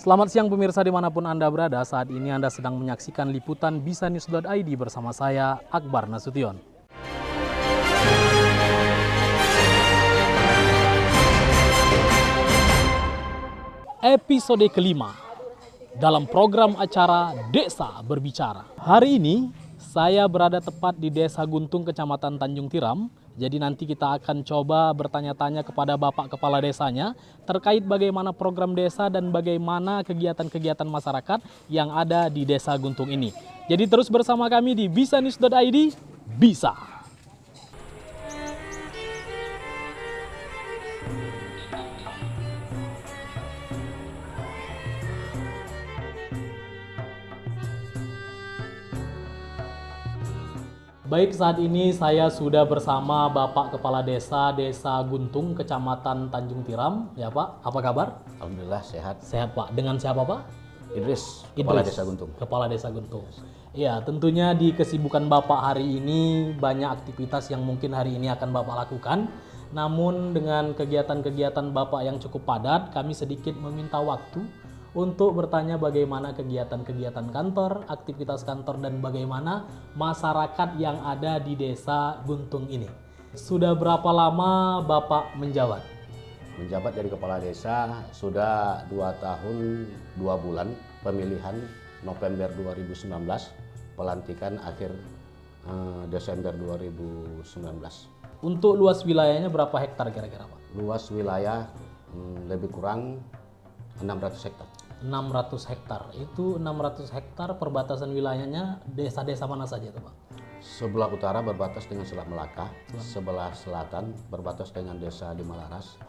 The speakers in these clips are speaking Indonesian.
Selamat siang pemirsa dimanapun Anda berada. Saat ini Anda sedang menyaksikan liputan bisanews.id bersama saya Akbar Nasution. Episode kelima dalam program acara Desa Berbicara. Hari ini saya berada tepat di Desa Guntung, Kecamatan Tanjung Tiram. Jadi nanti kita akan coba bertanya-tanya kepada Bapak Kepala Desanya terkait bagaimana program desa dan bagaimana kegiatan-kegiatan masyarakat yang ada di Desa Guntung ini. Jadi terus bersama kami di bisanews.id, bisa. Baik, saat ini saya sudah bersama Bapak Kepala Desa Guntung, Kecamatan Tanjung Tiram. Ya Pak, apa kabar? Alhamdulillah sehat. Sehat Pak. Dengan siapa Pak? Idris, Kepala Desa Guntung. Kepala Desa Guntung. Ya, tentunya di kesibukan Bapak hari ini banyak aktivitas yang mungkin hari ini akan Bapak lakukan. Namun dengan kegiatan-kegiatan Bapak yang cukup padat, kami sedikit meminta waktu untuk bertanya bagaimana kegiatan-kegiatan kantor, aktivitas kantor, dan bagaimana masyarakat yang ada di Desa Guntung ini. Sudah berapa lama Bapak menjabat? Menjabat jadi Kepala Desa sudah 2 tahun 2 bulan, pemilihan November 2019, pelantikan akhir Desember 2019. Untuk luas wilayahnya berapa hektar kira-kira Pak? Luas wilayah lebih kurang 600 hektar. 600 hektar. Itu 600 hektar perbatasan wilayahnya desa-desa mana saja itu Pak? Sebelah utara berbatas dengan Selat Melaka, sebelah selatan berbatas dengan Desa Dimalaras,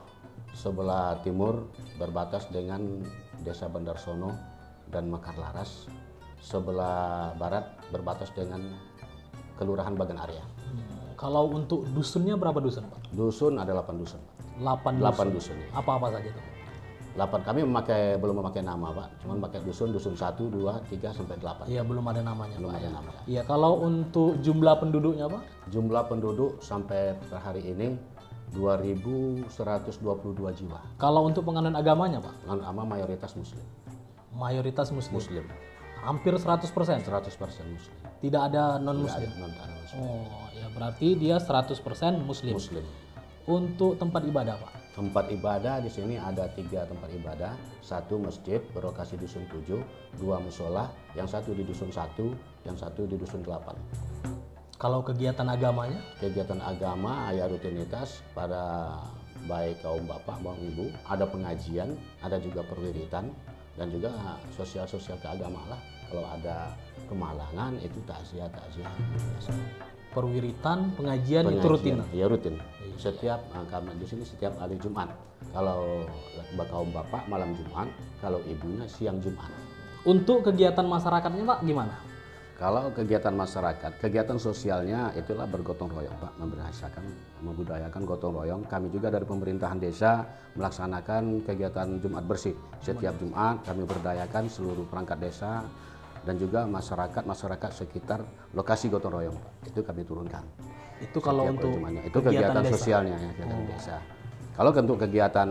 sebelah timur berbatas dengan Desa Bandarsono dan Mekarlaras, sebelah barat berbatas dengan Kelurahan Bagan Area. Kalau untuk dusunnya berapa dusun Pak? Dusun ada 8 dusun. 8 dusun. Apa-apa saja itu Pak? 8 kami belum memakai nama Pak, cuman pakai dusun 1, 2, 3 sampai 8. Iya, belum ada namanya Belum Pak. ada nama. Iya, kalau untuk jumlah penduduknya Pak? Jumlah penduduk sampai per hari ini 2.122 jiwa. Kalau untuk penganut agamanya Pak? Agama mayoritas Muslim. Mayoritas Muslim. Muslim. Hampir 100%. 100% Muslim. Tidak ada non-Muslim. Tidak ada non-Muslim. Oh, ya berarti dia 100% Muslim. Muslim. Untuk tempat ibadah Pak? Tempat ibadah di sini ada 3 tempat ibadah, 1 masjid berlokasi dusun 7, 2 musola, yang 1 di dusun 1, yang 1 di dusun 8. Kalau kegiatan agamanya? Kegiatan agama ya rutinitas pada baik kaum bapak maupun ibu, ada pengajian, ada juga perwiritan, dan juga sosial-sosial keagamaan lah. Kalau ada kemalangan itu takziah. Perwiritan, pengajian itu rutin? Ya rutin. Setiap kami di sini setiap hari Jumat. Kalau kaum bapak malam Jumat, kalau ibunya siang Jumat. Untuk kegiatan masyarakatnya Pak gimana? Kalau kegiatan masyarakat, kegiatan sosialnya itulah bergotong royong Pak, membudayakan gotong royong. Kami juga dari pemerintahan desa melaksanakan kegiatan Jumat bersih. Setiap Jumat kami berdayakan seluruh perangkat desa dan juga masyarakat sekitar lokasi gotong royong Pak. Itu kami turunkan. Itu kalau untuk itu kegiatan desa sosialnya ya, kegiatan desa. Kalau untuk kegiatan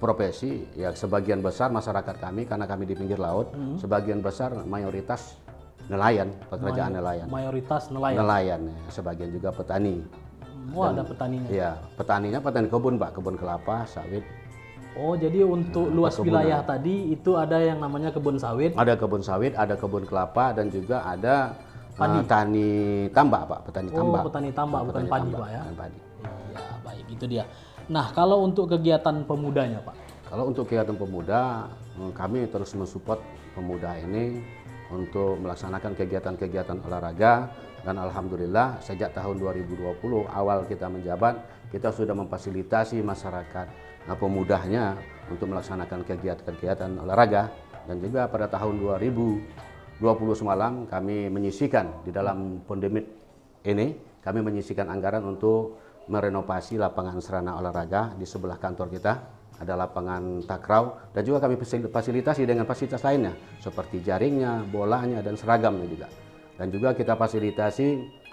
profesi ya sebagian besar masyarakat kami karena kami di pinggir laut, sebagian besar mayoritas nelayan, pekerjaan nelayan. Mayoritas nelayan. Nelayan ya, sebagian juga petani. Ada petaninya. Iya, petaninya petani kebun Pak, kebun kelapa, sawit. Oh, jadi untuk luas wilayah tadi itu ada yang namanya kebun sawit. Ada kebun sawit, ada kebun kelapa dan juga ada tani tambak Pak, petani tambak. Oh, petani tambak bukan padi tambak, Pak ya. bukan padi. Iya, baik itu dia. Nah, kalau untuk kegiatan pemudanya Pak? Kalau untuk kegiatan pemuda, kami terus mensupport pemuda ini untuk melaksanakan kegiatan-kegiatan olahraga dan alhamdulillah sejak tahun 2020 awal kita menjabat, kita sudah memfasilitasi masyarakat pemudanya untuk melaksanakan kegiatan-kegiatan olahraga dan juga pada tahun 2020 semalam kami menyisihkan di dalam pandemi ini, kami menyisihkan anggaran untuk merenovasi lapangan serana olahraga di sebelah kantor kita, ada lapangan takraw dan juga kami fasilitasi dengan fasilitas lainnya seperti jaringnya, bolanya dan seragamnya juga. Dan juga kita fasilitasi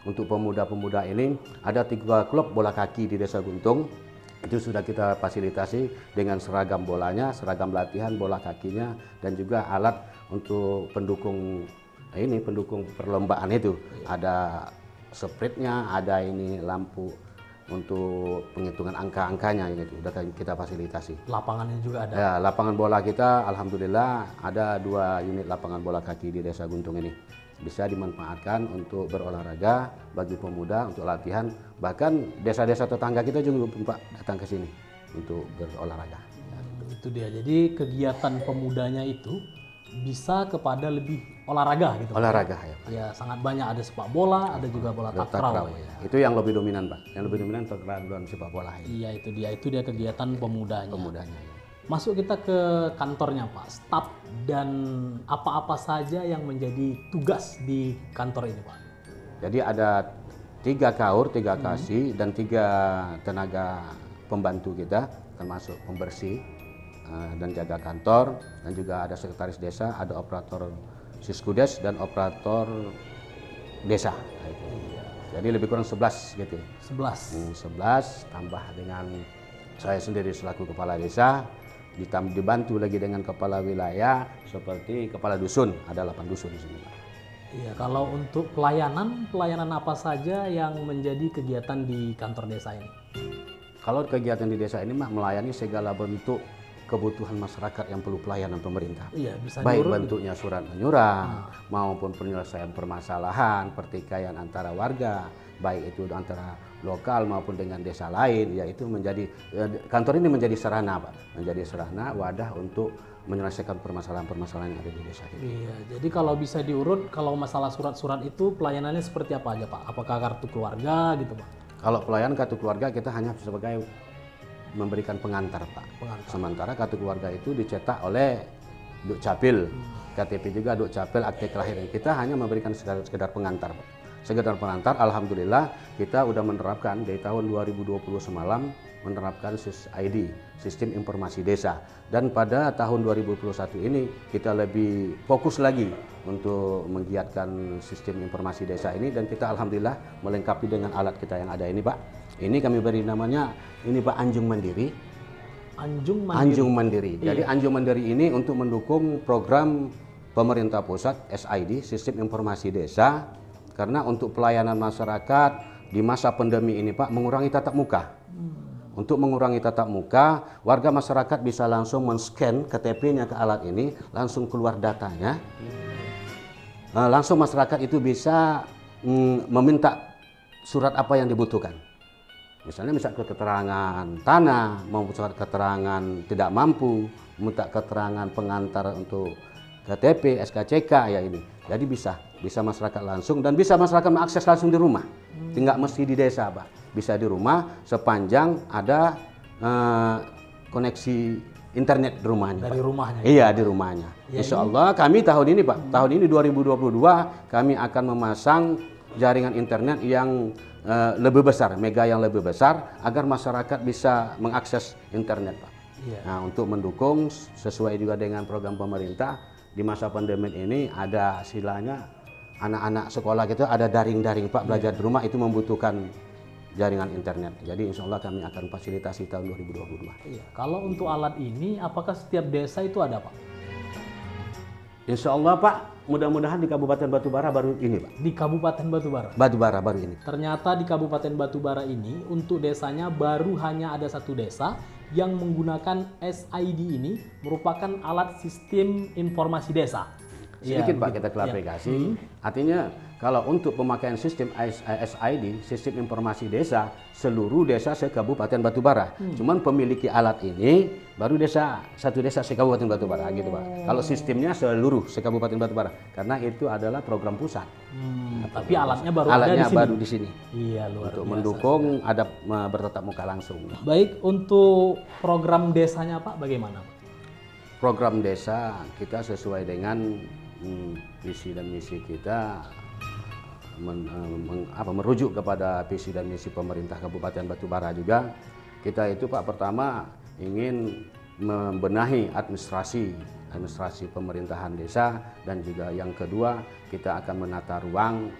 untuk pemuda-pemuda ini ada 3 klub bola kaki di Desa Guntung Itu sudah kita fasilitasi dengan seragam bolanya, seragam latihan, bola kakinya, dan juga alat untuk pendukung pendukung perlombaan itu. Ada sprintnya, ada ini lampu untuk penghitungan angka-angkanya, itu udah kita fasilitasi. Lapangannya juga ada. Ya, lapangan bola kita alhamdulillah ada 2 unit lapangan bola kaki di Desa Guntung ini. Bisa dimanfaatkan untuk berolahraga bagi pemuda untuk latihan. Bahkan desa-desa tetangga kita juga Pak datang ke sini untuk berolahraga. Ya, itu dia. Jadi kegiatan pemudanya itu bisa kepada lebih olahraga gitu. Olahraga ya. Ya, sangat banyak, ada sepak bola, ada juga bola takraw. Ya. Itu yang lebih dominan Pak. Yang lebih dominan takraw dan sepak bola ini. Iya, itu dia kegiatan pemudanya. Pemudanya. Ya. Masuk kita ke kantornya Pak, staf dan apa-apa saja yang menjadi tugas di kantor ini Pak. Jadi ada 3 kaur, 3 kasih dan 3 tenaga pembantu kita, termasuk pembersih dan jaga kantor, dan juga ada sekretaris desa, ada operator Siskudes dan operator desa. Nah, itu. Jadi lebih kurang 11 gitu. 11 tambah dengan saya sendiri selaku kepala desa, dibantu lagi dengan kepala wilayah seperti kepala dusun, ada 8 dusun di sini Pak. Iya, kalau untuk pelayanan apa saja yang menjadi kegiatan di kantor desa ini? Kalau kegiatan di desa ini melayani segala bentuk kebutuhan masyarakat yang perlu pelayanan pemerintah. Iya, bisa baik diurut bentuknya surat menyurat maupun penyelesaian permasalahan, pertikaian antara warga, baik itu antara lokal maupun dengan desa lain, yaitu menjadi kantor ini menjadi sarana Pak, menjadi sarana wadah untuk menyelesaikan permasalahan-permasalahan yang ada di desa ini. Iya, jadi kalau bisa diurut, kalau masalah surat-surat itu pelayanannya seperti apa aja Pak? Apakah kartu keluarga gitu Pak? Kalau pelayanan kartu keluarga kita hanya sebagai memberikan pengantar Pak. Sementara kartu keluarga itu dicetak oleh Dukcapil, KTP juga Dukcapil, akte kelahiran. Kita hanya memberikan sekedar pengantar Pak. Sekedar pengantar, alhamdulillah kita udah menerapkan dari tahun 2020 semalam menerapkan SID, Sistem Informasi Desa. Dan pada tahun 2021 ini kita lebih fokus lagi untuk menggiatkan sistem informasi desa ini, dan kita alhamdulillah melengkapi dengan alat kita yang ada ini Pak. Ini kami beri namanya ini Pak Anjung Mandiri. Anjung Mandiri. Jadi Anjung Mandiri ini untuk mendukung program pemerintah pusat SID, Sistem Informasi Desa. Karena untuk pelayanan masyarakat di masa pandemi ini Pak, mengurangi tatap muka. Untuk mengurangi tatap muka, warga masyarakat bisa langsung men-scan KTP-nya ke alat ini, langsung keluar datanya. Langsung masyarakat itu bisa meminta surat apa yang dibutuhkan. Misalnya keterangan tanah, mau surat keterangan tidak mampu, minta keterangan pengantar untuk KTP, SKCK ya ini. Jadi bisa masyarakat langsung, dan bisa masyarakat mengakses langsung di rumah. Tidak mesti di desa Pak. Bisa di rumah sepanjang ada koneksi internet di rumahnya. Dari Pak. rumahnya? Iya, di rumahnya. Ya, insya Allah kami tahun ini Pak, tahun ini 2022 kami akan memasang jaringan internet yang lebih besar, mega yang lebih besar, agar masyarakat bisa mengakses internet Pak. Iya. Nah, untuk mendukung sesuai juga dengan program pemerintah di masa pandemi ini, ada istilahnya anak-anak sekolah gitu ada daring-daring Pak, belajar di rumah, itu membutuhkan jaringan internet. Jadi insya Allah kami akan fasilitasi tahun 2022. Iya. Kalau untuk alat ini, apakah setiap desa itu ada Pak? Insya Allah Pak, mudah-mudahan di Kabupaten Batubara baru ini Pak. Di Kabupaten Batubara? Batubara baru ini. Ternyata di Kabupaten Batubara ini, untuk desanya baru hanya ada 1 desa yang menggunakan SID ini, merupakan alat sistem informasi desa. Sedikit Pak kita klarifikasi. Artinya kalau untuk pemakaian sistem SID, Sistem Informasi Desa, seluruh desa se-Kabupaten Batubara. Cuman pemiliki alat ini baru satu desa se-Kabupaten Batubara gitu Pak. Kalau sistemnya seluruh se-Kabupaten Batubara, karena itu adalah program pusat. Tapi alatnya baru Alatnya ada di sini. baru di sini. Iya, luar untuk biasa. mendukung ada bertatap muka langsung. Baik, untuk program desanya Pak bagaimana Pak? Program desa kita sesuai dengan visi dan misi kita, merujuk kepada visi dan misi pemerintah Kabupaten Batubara juga. Kita itu Pak pertama ingin membenahi administrasi pemerintahan desa, dan juga yang kedua kita akan menata ruang,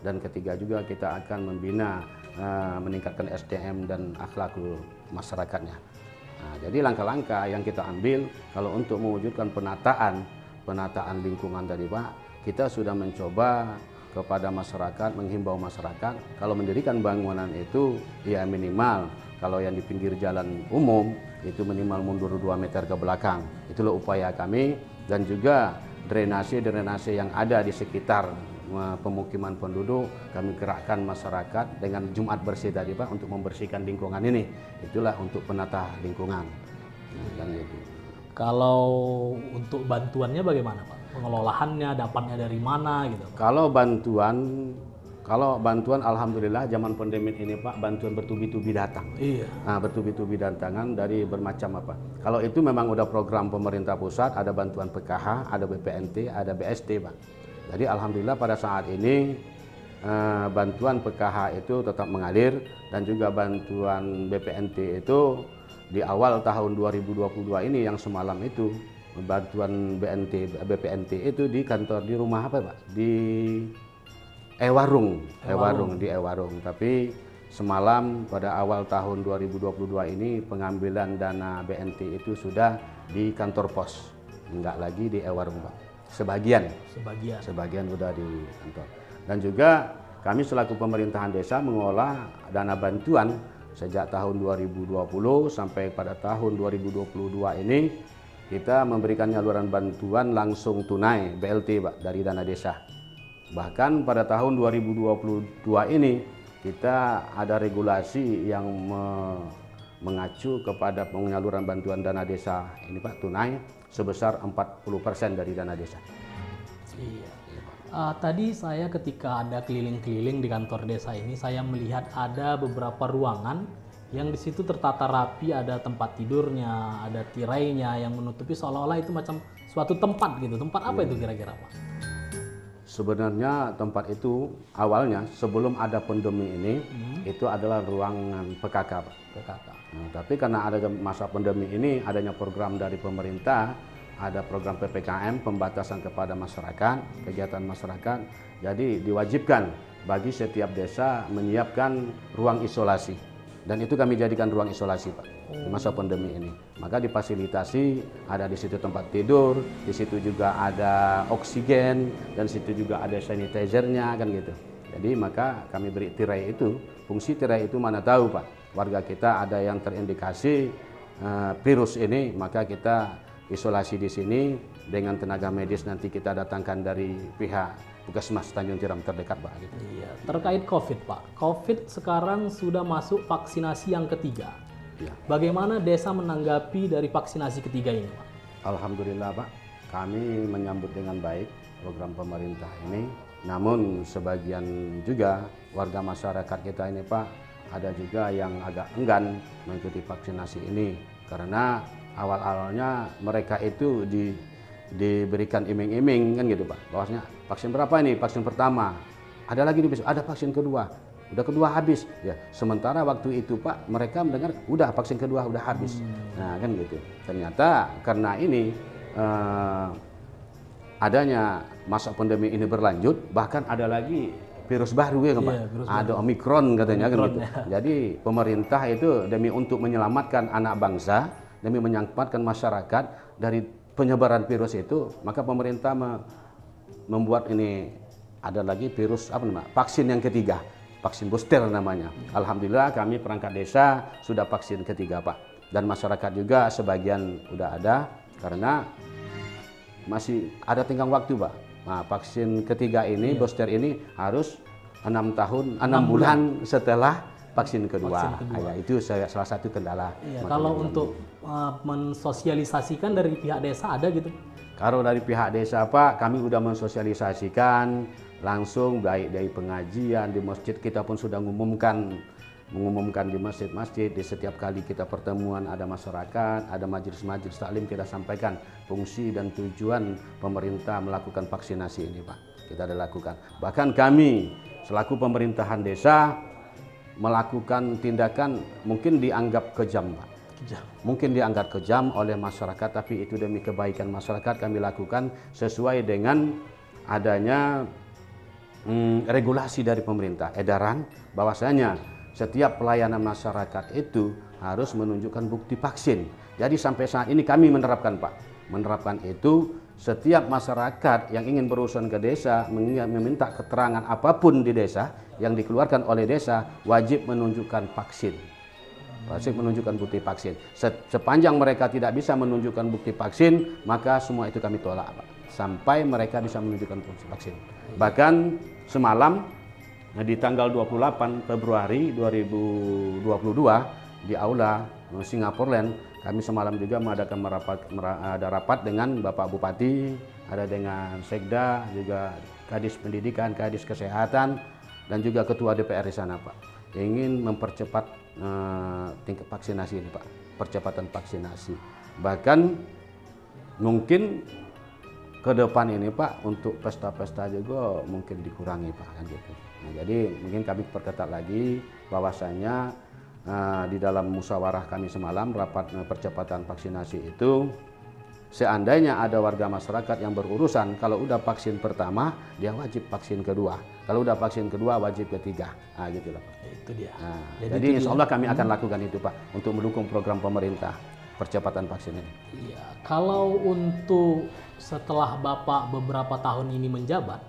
dan ketiga juga kita akan membina meningkatkan SDM dan akhlakul masyarakatnya. Nah, jadi langkah-langkah yang kita ambil kalau untuk mewujudkan penataan lingkungan tadi Pak, kita sudah mencoba kepada masyarakat, menghimbau masyarakat kalau mendirikan bangunan itu ya minimal kalau yang di pinggir jalan umum itu minimal mundur 2 meter ke belakang. Itulah upaya kami, dan juga drenase yang ada di sekitar pemukiman penduduk kami gerakkan masyarakat dengan Jumat bersih tadi Pak untuk membersihkan lingkungan ini. Itulah untuk penata lingkungan. Nah, kan gitu. Kalau untuk bantuannya bagaimana Pak? Pengelolaannya dapatnya dari mana gitu? Kalau bantuan alhamdulillah zaman pandemi ini Pak, bantuan bertubi-tubi datang. Iya. Nah, bertubi-tubi datangan dari bermacam apa. Kalau itu memang udah program pemerintah pusat, ada bantuan PKH, ada BPNT, ada BST Pak. Jadi alhamdulillah pada saat ini bantuan PKH itu tetap mengalir, dan juga bantuan BPNT itu di awal tahun 2022 ini yang semalam itu bantuan BPNT itu di kantor di rumah apa Pak? Di Ewarung. Tapi semalam pada awal tahun 2022 ini pengambilan dana BNT itu sudah di kantor pos, enggak lagi di Ewarung Pak. Sebagian udah di kantor. Dan juga kami selaku pemerintahan desa mengolah dana bantuan sejak tahun 2020 sampai pada tahun 2022 ini kita memberikan nyaluran bantuan langsung tunai BLT Pak dari dana desa. Bahkan pada tahun 2022 ini kita ada regulasi yang mengacu kepada penyaluran bantuan dana desa ini Pak tunai sebesar 40% dari dana desa. Iya. Tadi saya ketika ada keliling-keliling di kantor desa ini, saya melihat ada beberapa ruangan yang di situ tertata rapi, ada tempat tidurnya, ada tirainya yang menutupi seolah-olah itu macam suatu tempat gitu. Tempat apa itu kira-kira Pak? Sebenarnya tempat itu awalnya sebelum ada pandemi ini itu adalah ruangan PKK Pak. PKK. Nah, tapi karena ada masa pandemi ini adanya program dari pemerintah, ada program PPKM pembatasan kepada masyarakat, kegiatan masyarakat. Jadi diwajibkan bagi setiap desa menyiapkan ruang isolasi. Dan itu kami jadikan ruang isolasi Pak di masa pandemi ini. Maka difasilitasi ada di situ tempat tidur, di situ juga ada oksigen, dan di situ juga ada sanitizernya kan gitu. Jadi maka kami beri tirai itu. Fungsi tirai itu mana tahu Pak, warga kita ada yang terindikasi virus ini, maka kita isolasi di sini dengan tenaga medis nanti kita datangkan dari pihak Puskesmas Tanjung Tiram terdekat Pak. Gitu. Iya. Terkait COVID Pak, COVID sekarang sudah masuk vaksinasi yang ketiga. Ya. Bagaimana desa menanggapi dari vaksinasi ketiga ini Pak? Alhamdulillah Pak, kami menyambut dengan baik program pemerintah ini. Namun sebagian juga warga masyarakat kita ini Pak, ada juga yang agak enggan mengikuti vaksinasi ini karena awal-awalnya mereka itu diberikan iming-iming kan gitu Pak, bahwasanya vaksin berapa ini, vaksin pertama, ada lagi besok, ada vaksin kedua, udah kedua habis ya. Sementara waktu itu Pak mereka mendengar udah vaksin kedua udah habis. Nah kan gitu. Ternyata karena ini adanya masa pandemi ini berlanjut, bahkan ada lagi virus baru ya Pak. Ada Omikron katanya kan gitu. Jadi pemerintah itu demi untuk menyelamatkan anak bangsa, demi menyelamatkan masyarakat dari penyebaran virus itu, maka pemerintah membuat ini ada lagi virus apa namanya? Vaksin yang ketiga, vaksin booster namanya. Alhamdulillah kami perangkat desa sudah vaksin ketiga Pak, dan masyarakat juga sebagian udah ada karena masih ada tenggang waktu Pak. Nah, vaksin ketiga ini booster ini harus 6 bulan setelah vaksin kedua. Ya, itu salah satu kendala. Iya, kalau untuk mensosialisasikan dari pihak desa ada gitu? Kalau dari pihak desa Pak, kami sudah mensosialisasikan langsung baik dari pengajian di masjid, kita pun sudah mengumumkan di masjid-masjid, di setiap kali kita pertemuan ada masyarakat, ada majelis-majelis taklim, kita sampaikan fungsi dan tujuan pemerintah melakukan vaksinasi ini Pak. Kita ada lakukan. Bahkan kami selaku pemerintahan desa melakukan tindakan mungkin dianggap kejam Pak. Mungkin dianggap kejam oleh masyarakat, tapi itu demi kebaikan masyarakat kami lakukan sesuai dengan adanya regulasi dari pemerintah, edaran bahwasanya setiap pelayanan masyarakat itu harus menunjukkan bukti vaksin. Jadi sampai saat ini kami menerapkan Pak, menerapkan itu setiap masyarakat yang ingin berurusan ke desa, meminta keterangan apapun di desa yang dikeluarkan oleh desa, wajib menunjukkan vaksin. Wajib menunjukkan bukti vaksin. Sepanjang mereka tidak bisa menunjukkan bukti vaksin, maka semua itu kami tolak Pak. Sampai mereka bisa menunjukkan bukti vaksin. Bahkan semalam di tanggal 28 Februari 2022 di Aula Singapore Land, kami semalam juga mengadakan rapat dengan Bapak Bupati, ada dengan Sekda, juga Kadis Pendidikan, Kadis Kesehatan, dan juga Ketua DPR di sana Pak. Ingin mempercepat tingkat vaksinasi ini Pak, percepatan vaksinasi. Bahkan mungkin ke depan ini Pak, untuk pesta-pesta juga mungkin dikurangi Pak, kan gitu. Nah, jadi mungkin kami perketat lagi bahwasanya di dalam musyawarah kami semalam, rapat percepatan vaksinasi itu, seandainya ada warga masyarakat yang berurusan, kalau udah vaksin pertama dia wajib vaksin kedua, kalau udah vaksin kedua wajib ketiga, nah gitu lah Pak. Itu dia. Nah, Jadi jadi itu insya dia. Allah kami akan lakukan itu Pak, untuk mendukung program pemerintah percepatan vaksin ini. Iya, kalau untuk setelah Bapak beberapa tahun ini menjabat,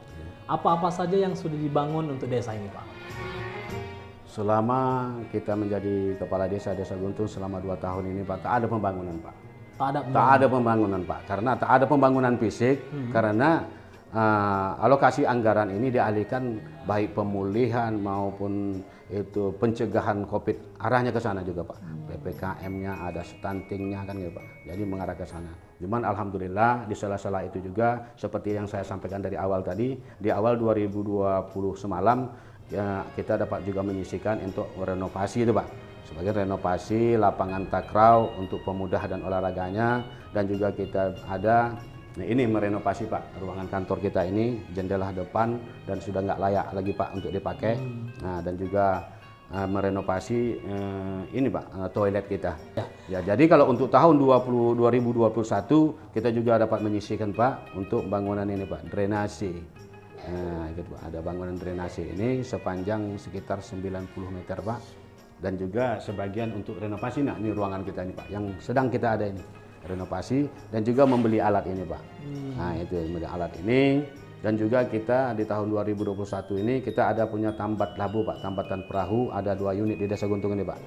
apa-apa saja yang sudah dibangun untuk desa ini Pak? Selama kita menjadi kepala desa Guntung selama 2 tahun ini Pak, tak ada pembangunan Pak. Tak ada pembangunan Pak, karena tak ada pembangunan fisik, karena alokasi anggaran ini dialihkan baik pemulihan maupun itu pencegahan COVID, arahnya ke sana juga Pak. PPKM-nya ada, stuntingnya kan gitu Pak. Jadi mengarah ke sana. Cuman alhamdulillah di sela-sela itu juga seperti yang saya sampaikan dari awal tadi, di awal 2020 semalam ya, kita dapat juga menyisikan untuk renovasi itu Pak. Sebagai renovasi lapangan takraw untuk pemuda dan olahraganya, dan juga kita ada ini merenovasi Pak ruangan kantor kita ini, jendela depan dan sudah nggak layak lagi Pak untuk dipakai. Nah, dan juga merenovasi ini Pak toilet kita. Ya, jadi kalau untuk tahun 2021 kita juga dapat menyisikan Pak untuk bangunan ini Pak, drainase. Nah, gitu Pak. Ada bangunan drainase ini sepanjang sekitar 90 meter Pak, dan juga sebagian untuk renovasi. Nah, ini ruangan kita ini Pak yang sedang kita ada ini, renovasi, dan juga membeli alat ini Pak. Nah, itu membeli alat ini, dan juga kita di tahun 2021 ini kita ada punya tambat labu Pak, tambatan perahu, ada 2 unit di Desa Guntung ini Pak.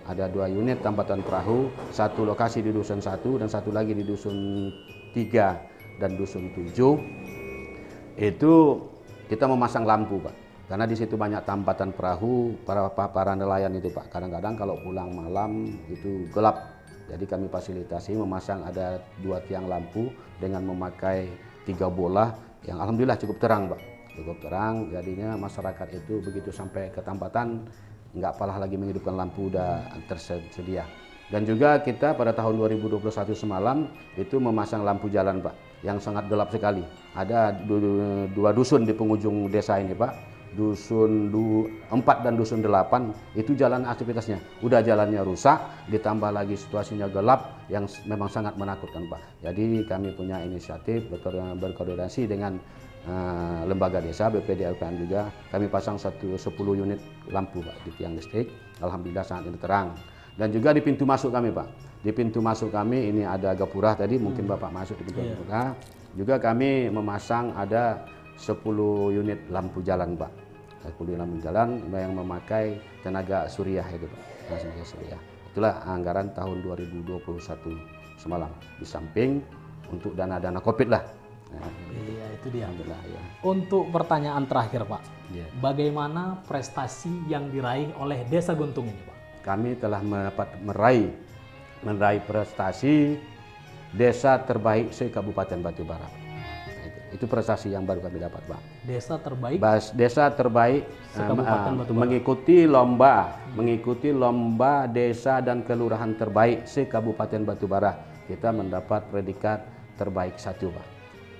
Ada 2 unit tambatan perahu, satu lokasi di Dusun 1 dan satu lagi di Dusun 3 dan Dusun 7. Itu kita memasang lampu Pak, karena di situ banyak tambatan perahu, para nelayan itu Pak. Kadang-kadang kalau pulang malam itu gelap, jadi kami fasilitasi memasang ada 2 tiang lampu dengan memakai 3 bola yang alhamdulillah cukup terang Pak, cukup terang. Jadinya masyarakat itu begitu sampai ke tambatan nggak palah lagi menghidupkan lampu, udah tersedia. Dan juga kita pada tahun 2021 semalam itu memasang lampu jalan Pak, yang sangat gelap sekali. Ada 2 dusun di penghujung desa ini Pak, Dusun 4 dan Dusun 8, itu jalan aktivitasnya. Udah jalannya rusak, ditambah lagi situasinya gelap yang memang sangat menakutkan Pak. Jadi kami punya inisiatif berkoordinasi dengan lembaga desa, BPD LPM juga. Kami pasang 10 unit lampu Pak di tiang listrik. Alhamdulillah sangat ini terang. Dan juga di pintu masuk kami Pak. Di pintu masuk kami ini ada gapura tadi, mungkin Bapak masuk di pintu gapura. Juga kami memasang ada 10 unit lampu jalan Pak. 10 unit lampu jalan yang memakai tenaga surya itu Pak. Tenaga surya. Itulah anggaran tahun 2021 semalam. Di samping untuk dana-dana COVID lah. Iya, itu dia. Alhamdulillah ya. Untuk pertanyaan terakhir Pak, Ya. bagaimana prestasi yang diraih oleh Desa Guntung ini Pak? Kami telah meraih prestasi desa terbaik se-Kabupaten Batubara. Nah, itu prestasi yang baru kami dapat Pak. Desa terbaik Desa terbaik se-Kabupaten Batubara. mengikuti lomba desa dan kelurahan terbaik se-Kabupaten Batubara. Kita mendapat predikat terbaik 1 Pak.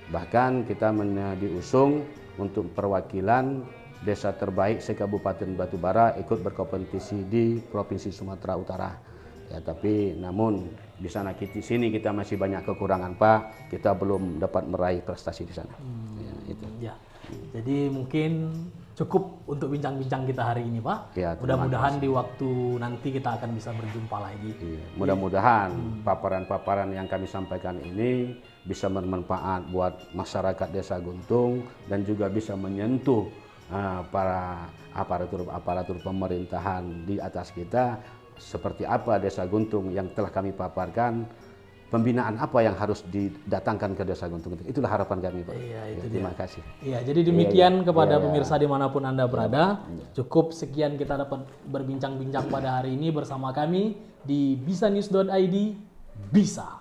Bahkan kita diusung untuk perwakilan desa terbaik se-Kabupaten Batubara ikut berkompetisi di Provinsi Sumatera Utara. Ya, tapi namun di sini kita masih banyak kekurangan Pak. Kita belum dapat meraih prestasi di sana. Ya, itu. Ya. Jadi mungkin cukup untuk bincang-bincang kita hari ini, Pak. Ya, terima Mudah-mudahan di waktu nanti kita akan bisa berjumpa lagi. Iya, mudah-mudahan paparan-paparan yang kami sampaikan ini bisa bermanfaat buat masyarakat Desa Guntung dan juga bisa menyentuh para aparatur pemerintahan di atas kita, seperti apa Desa Guntung yang telah kami paparkan, pembinaan apa yang harus didatangkan ke Desa Guntung. Itulah harapan kami, Pak. Iya, itu Terima kasih. Iya, jadi demikian kepada Iya. pemirsa dimanapun Anda berada. Cukup sekian kita dapat berbincang-bincang pada hari ini bersama kami di bisanews.id. Bisa.